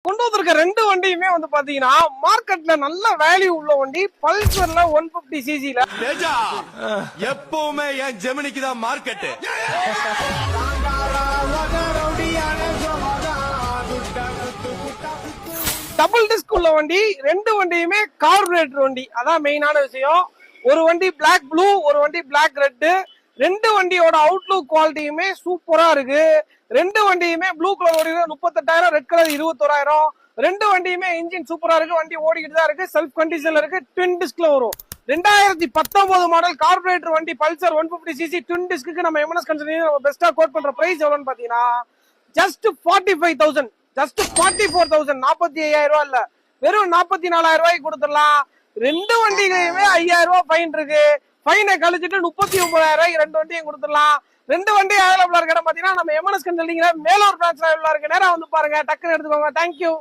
கொண்டு வந்திருக்க ரெண்டு வண்டியுமே வந்து பாத்தீங்கன்னா மார்க்கெட்ல நல்ல வேல்யூ உள்ள வண்டி. பல்சர்ல 150 சிசில எப்பவுமே என் ஜெமினிக்கு தான் மார்க்கெட். டபுள் டிஸ்க் உள்ள வண்டி. ரெண்டு வண்டியுமே கார்பரேட்டர் வண்டி, அதான் மெயினான விஷயம். ஒரு வண்டி பிளாக் ப்ளூ, ஒரு வண்டி பிளாக் ரெட். ரெண்டு வண்டியோட அவுட்லுக் குவாலிட்டியுமே சூப்பரா இருக்கு. ரெண்டு வண்டியுமே ப்ளூ கலர் ஓடி 38,000, ரெட் கலர் 21,000. ரெண்டு வண்டியுமே இன்ஜின் சூப்பரா இருக்கு, வண்டி ஓடிக்கிட்டு தான் இருக்கு, செல்ஃப் கண்டிஷன்ல இருக்கு, ட்வின் டிஸ்க்ல வரும். 2019 மாடல் கார்பரேட்டர் வண்டி பல்சர் 150 சிசி ட்வின் டிஸ்க்கு நம்ம எம்என்எஸ் கன்சல்டிங் பெஸ்டா கோட் பண்ற பிரைஸ் எவ்வளவுன்னு பாத்தீங்கன்னா ஜஸ்ட் 45,000, ஜஸ்ட் 44,000. 45,000 ரூபாய் இல்ல, வெறும் 44,000 ரூபாய்க்கு கொடுத்துடலாம். ரெண்டு வண்டிகளையுமே 5,000 ரூபாய் ஃபைன் இருக்கு. ஃபைனை கழிச்சிட்டு 39,000 ரூபாய்க்கு ரெண்டு வண்டியும் கொடுத்துடலாம். ரெண்டு வண்டி அவைலபிளா இருக்க பாத்தீங்கன்னா நம்ம எம்என்எஸ் கன்சல்டிங்ல மேலூர் பிரான்ச்ல அவைலபிளா இருக்கு. நேரா வந்து பாருங்க, டக்குன்னு எடுத்துக்கோங்க. தேங்க்யூ.